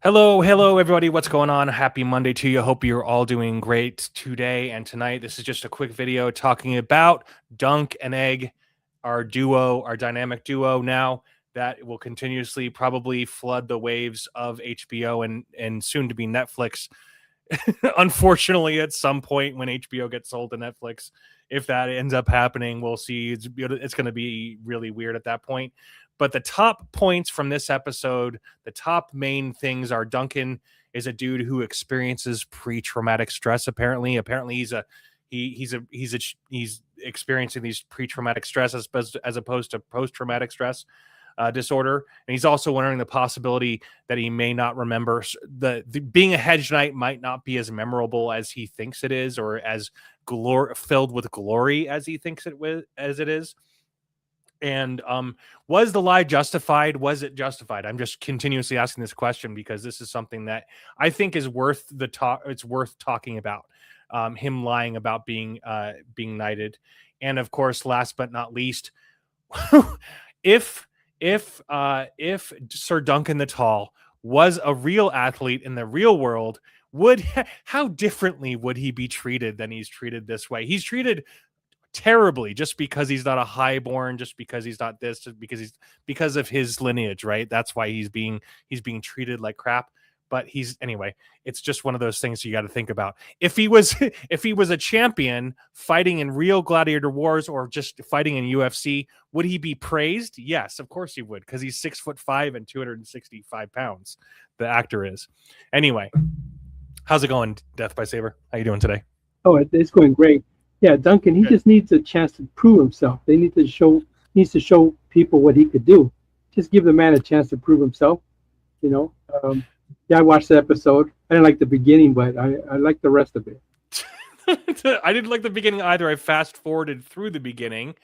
Hello, everybody. What's going on? Happy Monday to you. Hope you're all doing great today and tonight. This is just a quick video talking about Dunk and Egg, our duo, our dynamic duo now that will continuously probably flood the waves of HBO and soon to be Netflix. Unfortunately, at some point when HBO gets sold to Netflix, if that ends up happening, we'll see. It's going to be really weird at that point. But the top points from this episode, the top main things are Duncan is a dude who experiences pre-traumatic stress. Apparently he's experiencing these pre-traumatic stress as opposed to post-traumatic stress disorder. And he's also wondering the possibility that he may not remember the being a Hedge Knight might not be as memorable as he thinks it is, or as filled with glory as he thinks as it is. And was the lie justified? Was it justified? I'm just continuously asking this question because this is something that I think is worth the talk. It's worth talking about. Him lying about being knighted, and of course, last but not least, if Sir Duncan the Tall was a real athlete in the real world, how differently would he be treated than he's treated this way? He's treated terribly just because he's not a highborn, just because he's not this, just because of his lineage, right? That's why he's being treated like crap. But anyway, it's just one of those things you got to think about. If he was a champion fighting in real gladiator wars or just fighting in UFC, would he be praised? Yes, of course he would, because he's 6'5" and 265 pounds. The actor is. Anyway, how's it going, Death by Saber? How you doing today? Oh, it's going great. Yeah, Duncan, he just needs a chance to prove himself. Needs to show people what he could do. Just give the man a chance to prove himself. Yeah, I watched the episode. I didn't like the beginning, but I liked the rest of it. I didn't like the beginning either. I fast forwarded through the beginning,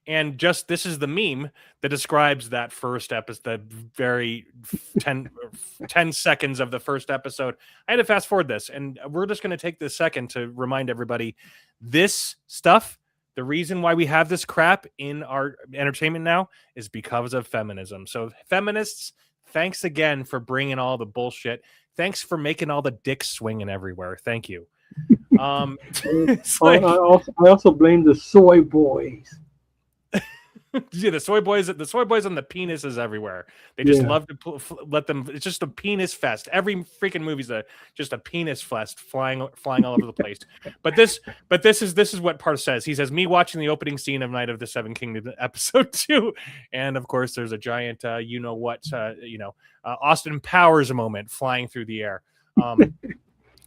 and just this is the meme that describes that first episode, the very 10 seconds of the first episode. I had to fast forward this, and we're just going to take this second to remind everybody this stuff. The reason why we have this crap in our entertainment now is because of feminism. So feminists, thanks again for bringing all the bullshit. Thanks for making all the dicks swinging everywhere. Thank you. I also blame the soy boys. Yeah, the soy boys and the penises everywhere. They just love to let them. It's just a penis fest. Every freaking movie's just a penis fest, flying all over the place. But this is what Part says. He says, "Me watching the opening scene of Night of the Seven Kingdoms episode 2, and of course there's a giant, Austin Powers moment flying through the air.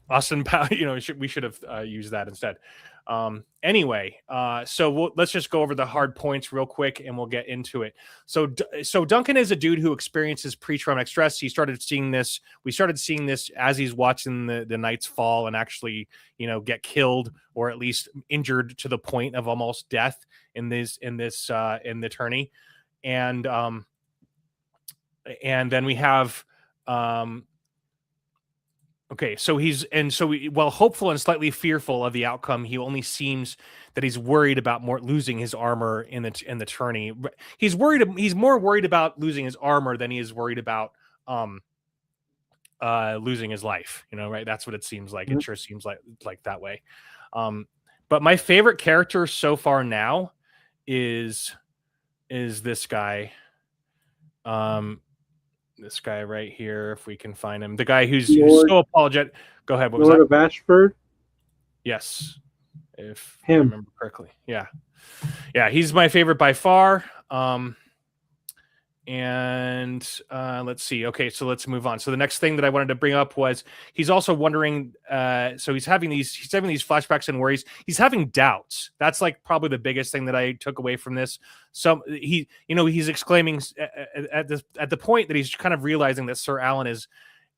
Austin Powers, we should have used that instead." Anyway, so let's just go over the hard points real quick and we'll get into it. So Duncan is a dude who experiences pre-traumatic stress. We started seeing this as he's watching the knights fall and actually, get killed or at least injured to the point of almost death in the tourney. And then we have, okay, so while hopeful and slightly fearful of the outcome, he only seems that he's worried about losing his armor in the tourney. He's more worried about losing his armor than he is worried about losing his life. Right? That's what it seems like. It sure seems like that way. But my favorite character so far now is this guy. This guy right here, if we can find him. The guy who's so apologetic. Go ahead. What was Lord that? Of Ashford? Yes. If I remember correctly. Yeah. He's my favorite by far. And let's see. Okay, so let's move on. So the next thing that I wanted to bring up was he's also wondering. So he's having these flashbacks and worries. He's having doubts. That's like probably the biggest thing that I took away from this. So he's exclaiming at the point that he's kind of realizing that Sir Alan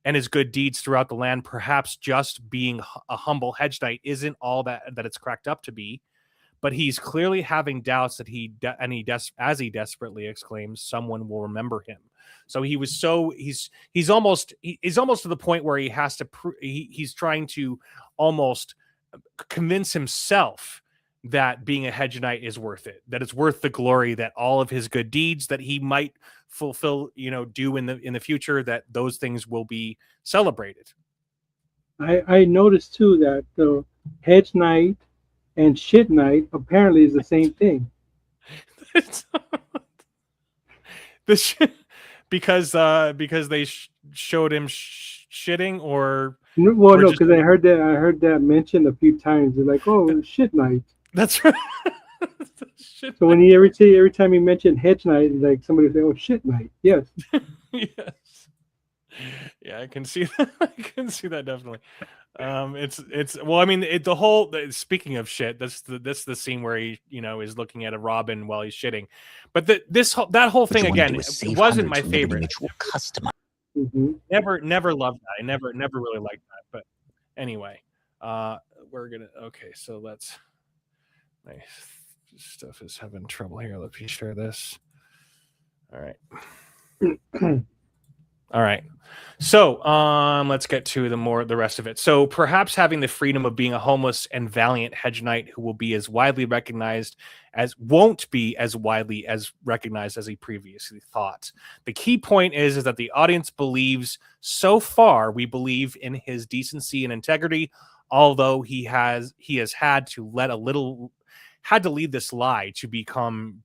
and his good deeds throughout the land, perhaps just being a humble hedge knight, isn't all that it's cracked up to be. But he's clearly having doubts that as he desperately exclaims, someone will remember him. So he's almost to the point where he has to he's trying to almost convince himself that being a Hedge Knight is worth it, that it's worth the glory, that all of his good deeds that he might fulfill, do in the future, that those things will be celebrated. I noticed too that the Hedge Knight and Shit Knight apparently is the same thing. This because they showed him shitting, or Well, no, just, because I heard that mentioned a few times. They're like, "Oh, Shit Knight." that's right. So when every time he mentioned Hedge Knight, like somebody say, "Oh, Shit Knight." Yes. Yes. Yeah, I can see that. I can see that definitely. It's well, I mean, speaking of shit, that's the scene where he is looking at a robin while he's shitting, but that whole thing again, it wasn't my favorite. Mm-hmm. Never loved that. I never really liked that. But anyway, okay, so let's, my stuff is having trouble here. Let me share this. All right. All right. So let's get to the rest of it. So perhaps having the freedom of being a homeless and valiant Hedge Knight who won't be as widely recognized as he previously thought. The key point is that the audience believes, so far, we believe in his decency and integrity, although he has had to lead this lie to become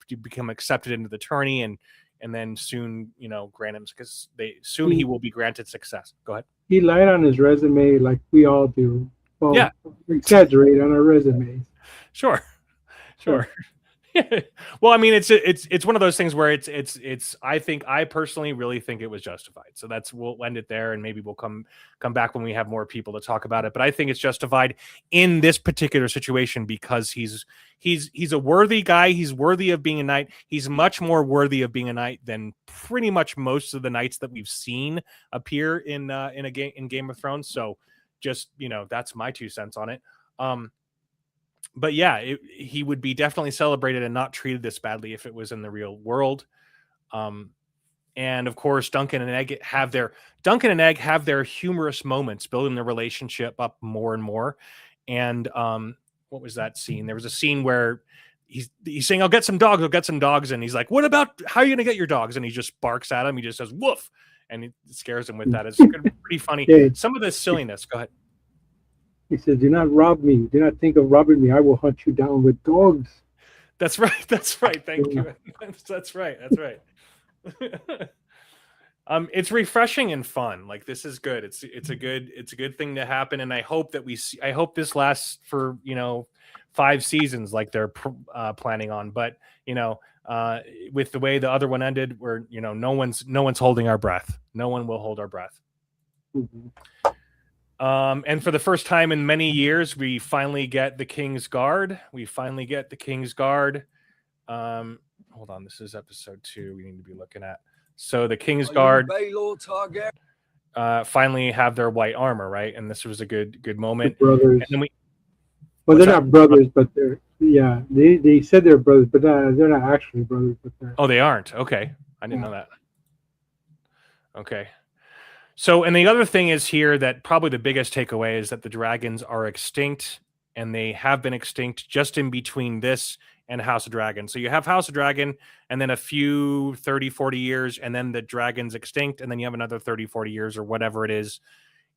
accepted into the tourney, and then soon, grant him, because he will be granted success. Go ahead. He lied on his resume like we all do. Well, yeah, exaggerate on our resumes. Sure. Well, I mean, it's one of those things where it's. I personally really think it was justified. So we'll end it there, and maybe we'll come back when we have more people to talk about it. But I think it's justified in this particular situation because he's a worthy guy. He's worthy of being a knight. He's much more worthy of being a knight than pretty much most of the knights that we've seen appear in Game of Thrones. So just that's my 2 cents on it. But yeah, he would be definitely celebrated and not treated this badly if it was in the real world. And of course, Duncan and Egg have their humorous moments, building their relationship up more and more. And what was that scene? There was a scene where he's saying, I'll get some dogs. And he's like, what about, how are you going to get your dogs? And he just barks at him. He just says, woof. And he scares him with that. It's pretty funny. Yeah. Some of the silliness. Go ahead. He says, do not rob me. Do not think of robbing me. I will hunt you down with dogs. That's right. Thank you. That's right. It's refreshing and fun. Like, this is good. It's a good thing to happen. And I hope that I hope this lasts for, 5 seasons like they're planning on. But, with the way the other one ended, where, no one's holding our breath. No one will hold our breath. Mm-hmm. And for the first time in many years, we finally get the King's Guard. Hold on, this is episode 2 we need to be looking at. So the King's Guard finally have their white armor, right? And this was a good moment. The brothers. And then they're not brothers, but they said they're brothers, but they're not actually brothers. But they aren't. Okay, I didn't know that. Okay. So, and the other thing is here that probably the biggest takeaway is that the dragons are extinct, and they have been extinct just in between this and House of Dragon. So you have House of Dragon, and then a few 30, 40 years, and then the dragon's extinct, and then you have another 30, 40 years or whatever it is,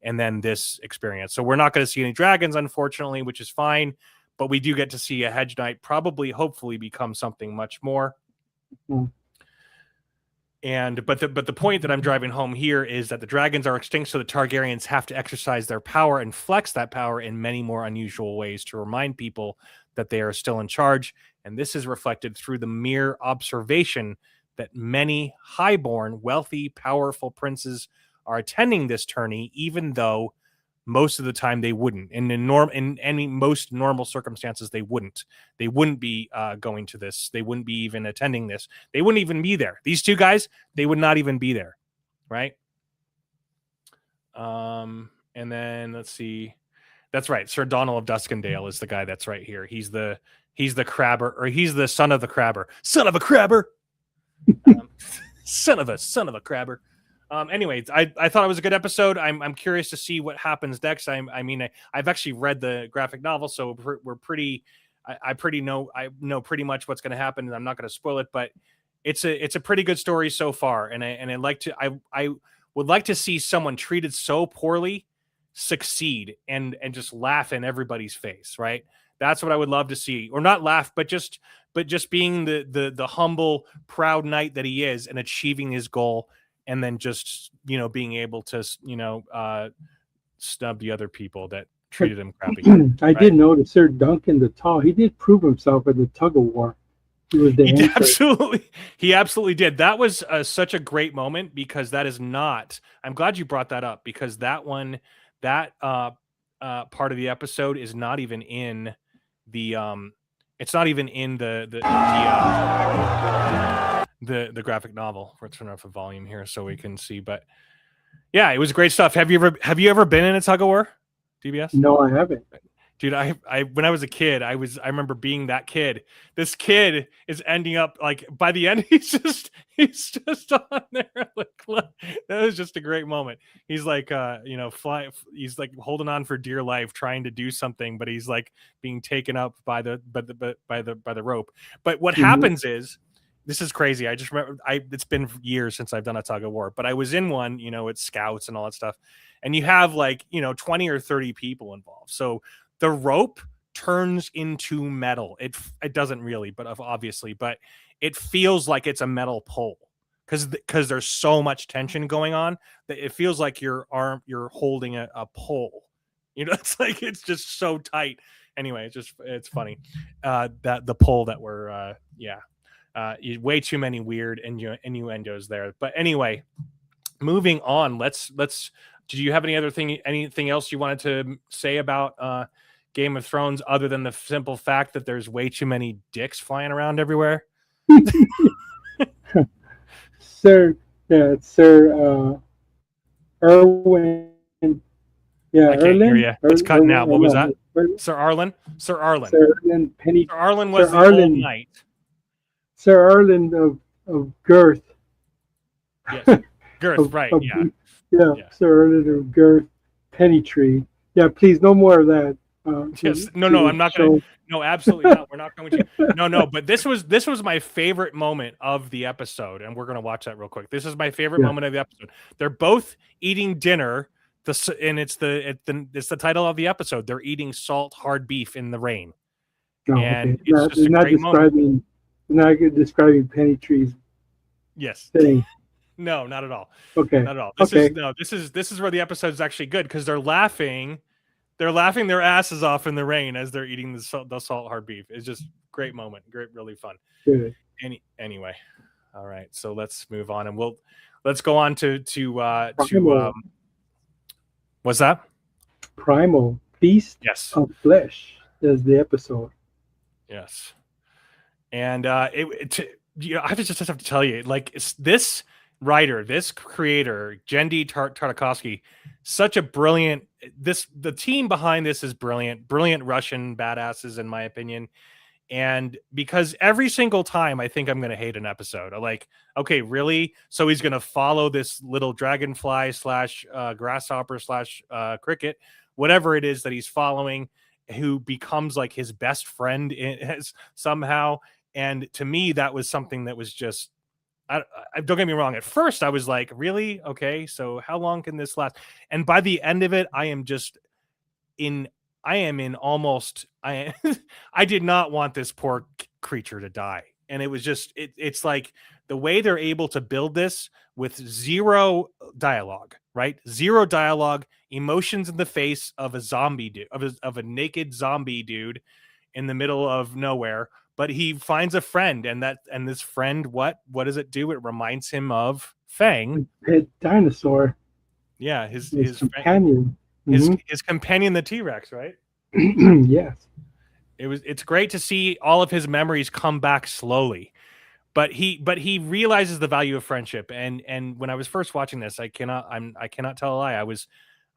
and then this experience. So we're not going to see any dragons, unfortunately, which is fine, but we do get to see a Hedge Knight hopefully become something much more. Mm-hmm. But the point that I'm driving home here is that the dragons are extinct, so the Targaryens have to exercise their power and flex that power in many more unusual ways to remind people that they are still in charge. And this is reflected through the mere observation that many highborn, wealthy, powerful princes are attending this tourney, even though most of the time they wouldn't. In any most normal circumstances, they wouldn't. They wouldn't be going to this. They wouldn't be even attending this. They wouldn't even be there. These 2 guys, they would not even be there, right? And then let's see. That's right. Sir Donald of Duskendale is the guy that's right here. He's the crabber, or he's the son of the crabber. Son of a crabber. Son of a crabber. Anyway, I thought it was a good episode. I'm curious to see what happens next. I mean, I've actually read the graphic novel, so we're pretty I know pretty much what's going to happen, and I'm not going to spoil it, but it's a pretty good story so far, and I would like to see someone treated so poorly succeed and just laugh in everybody's face, right? That's what I would love to see, or not laugh, but just being the humble, proud knight that he is, and achieving his goal, and then just being able to snub the other people that treated him crappy. I did notice Sir Duncan the Tall. He did prove himself at the tug of war. He was the he absolutely did. That was such a great moment, because that is not. I'm glad you brought that up, because that part of the episode is not even in the it's not even in the graphic novel. Let's turn off the volume here so we can see. But yeah, it was great stuff. Have you ever been in a tug of war, DBS? No, I haven't. Dude, I when I was a kid, I remember being that kid. This kid is ending up, like, by the end, he's just on there. Like, that was just a great moment. He's like, he's like holding on for dear life, trying to do something, but he's like being taken up by the rope. But what happens is, this is crazy. I just remember, it's been years since I've done a tug of war, but I was in one, it's scouts and all that stuff. And you have 20 or 30 people involved. So the rope turns into metal. It doesn't really, but obviously, but it feels like it's a metal pole, because there's so much tension going on that it feels like you're holding a pole. It's just so tight. Anyway, it's funny that the pole that we're way too many weird innuendos there. But anyway, moving on. Let's. Did you have anything else you wanted to say about Game of Thrones, other than the simple fact that there's way too many dicks flying around everywhere? Sir Erwin. Yeah, I can't hear you. It's cutting out. What was that? Sir Arlen. Sir Arlen Penny. Sir Arlen was the old knight. Sir Arlen of Girth. Yes, Girth. Right. Yeah. Sir Arlen of Girth. Pennytree. Yeah, please, no more of that. Yes. No, I'm not going to. No, absolutely not. We're not going to. No. But this was my favorite moment of the episode, and we're going to watch that real quick. This is my favorite moment of the episode. They're both eating dinner, and it's the title of the episode. They're eating salt hard beef in the rain, and it's just a great moment. Not describing Pennytree's thing. No, not at all. Okay. Not at all. This is where the episode is actually good, because they're laughing their asses off in the rain as they're eating the salt hard beef. It's just great moment. Great, really fun. Good. Anyway. All right. So let's move on, and let's go on to what's that? Primal Feast of Flesh is the episode. Yes. And I just have to tell you, this writer, this creator, Jendi Tartakovsky, such a brilliant. The team behind this is brilliant Russian badasses, in my opinion. And because every single time I think I'm going to hate an episode, I'm like, okay, really? So he's going to follow this little dragonfly / grasshopper / cricket, whatever it is that he's following, who becomes like his best friend somehow. And to me, that was something that was just, I don't get me wrong. At first, I was like, really? Okay, so how long can this last? And by the end of it, I did not want this poor creature to die. And it was just, it's like the way they're able to build this with zero dialogue, right? Zero dialogue, emotions in the face of a zombie dude, of a naked zombie dude in the middle of nowhere. But he finds a friend, and this friend, what does it do? It reminds him of Fang, a dinosaur. Yeah, his companion. His companion, the T-Rex, right? Yes. It's great to see all of his memories come back slowly. But he realizes the value of friendship. And when I was first watching this, I cannot tell a lie.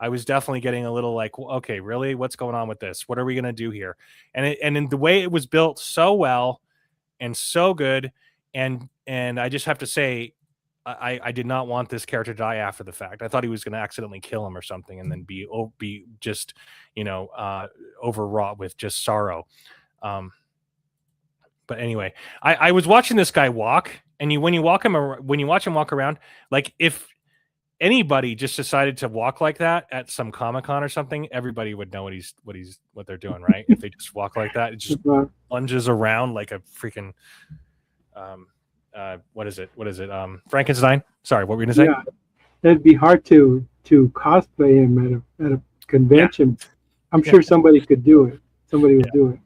I was definitely getting a little like, well, okay, really? What's going on with this? What are we going to do here? And in the way it was built so well and so good. And I just have to say, I did not want this character to die after the fact. I thought he was going to accidentally kill him or something, and then be just, overwrought with just sorrow. But anyway, I was watching this guy walk, and when you watch him walk around, like if anybody just decided to walk like that at some Comic-Con or something, everybody would know what they're doing, right? If they just walk like that, it just lunges around like a freaking what is it? Frankenstein? Sorry, what were you gonna say? Yeah, it'd be hard to cosplay him at a convention. Yeah. I'm sure somebody could do it. Somebody would do it.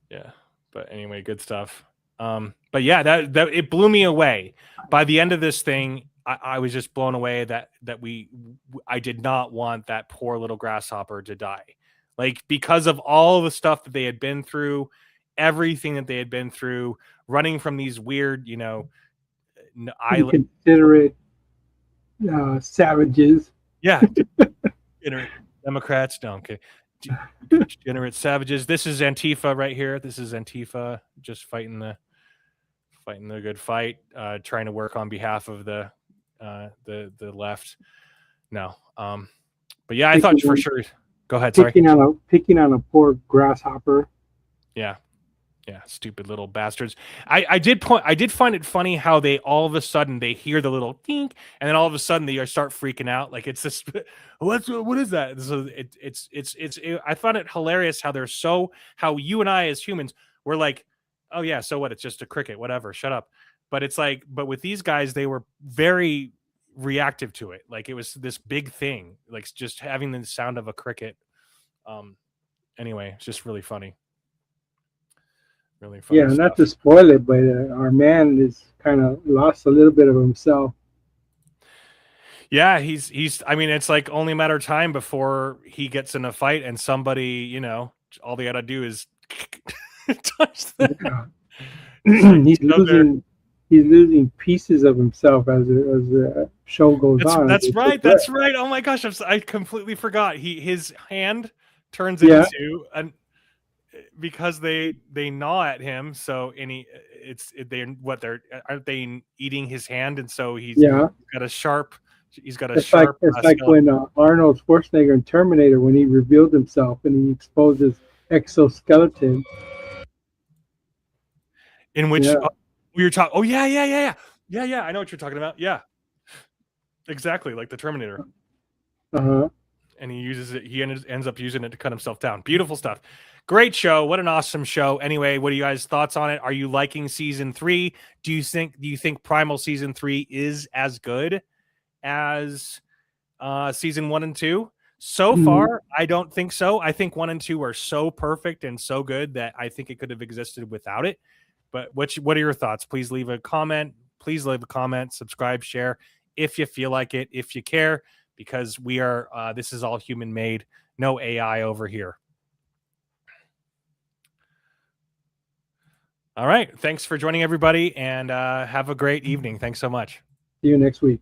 Yeah. But anyway, good stuff. But yeah, that it blew me away. By the end of this thing, I was just blown away that I did not want that poor little grasshopper to die. Like, because of all the stuff that they had been through, everything that they had been through, running from these weird, inconsiderate savages. Yeah. Democrats, no, okay. Degenerate savages. This is Antifa right here. This is Antifa just fighting the good fight, trying to work on behalf of the left. No. But yeah, I thought for sure. Go ahead. Sorry. Picking on a poor grasshopper. Yeah. Yeah, stupid little bastards. I did find it funny how they all of a sudden they hear the little dink, and then all of a sudden they start freaking out. Like, it's this, what is that? So I found it hilarious how you and I as humans were like, oh yeah, so what? It's just a cricket, whatever, shut up. But it's like, but with these guys, they were very reactive to it. Like, it was this big thing, like just having the sound of a cricket. Anyway, it's just really funny. Really funny stuff. Not to spoil it, but our man is kind of lost a little bit of himself. Yeah, he's. I mean, it's like only a matter of time before he gets in a fight, and somebody, all they gotta do is touch them. Yeah. He's losing pieces of himself as the show goes on. That's right. That's right. Oh my gosh, I completely forgot. His hand turns into an. Because they gnaw at him, so aren't they eating his hand, and so he's got a sharp. It's like when Arnold Schwarzenegger in Terminator, when he revealed himself and he exposed his exoskeleton. In which we were talking. Oh yeah. I know what you're talking about. Yeah, exactly, like the Terminator. And he uses it. He ends up using it to cut himself down. Beautiful stuff. Great show. What an awesome show. Anyway, what are you guys' thoughts on it? Are you liking season 3? Do you think Primal season 3 is as good as season 1 and 2? So far, I don't think so. I think 1 and 2 are so perfect and so good that I think it could have existed without it. But what are your thoughts? Please leave a comment. Subscribe, share if you feel like it, if you care, because we are this is all human made, no AI over here. All right. Thanks for joining, everybody, and have a great evening. Thanks so much. See you next week.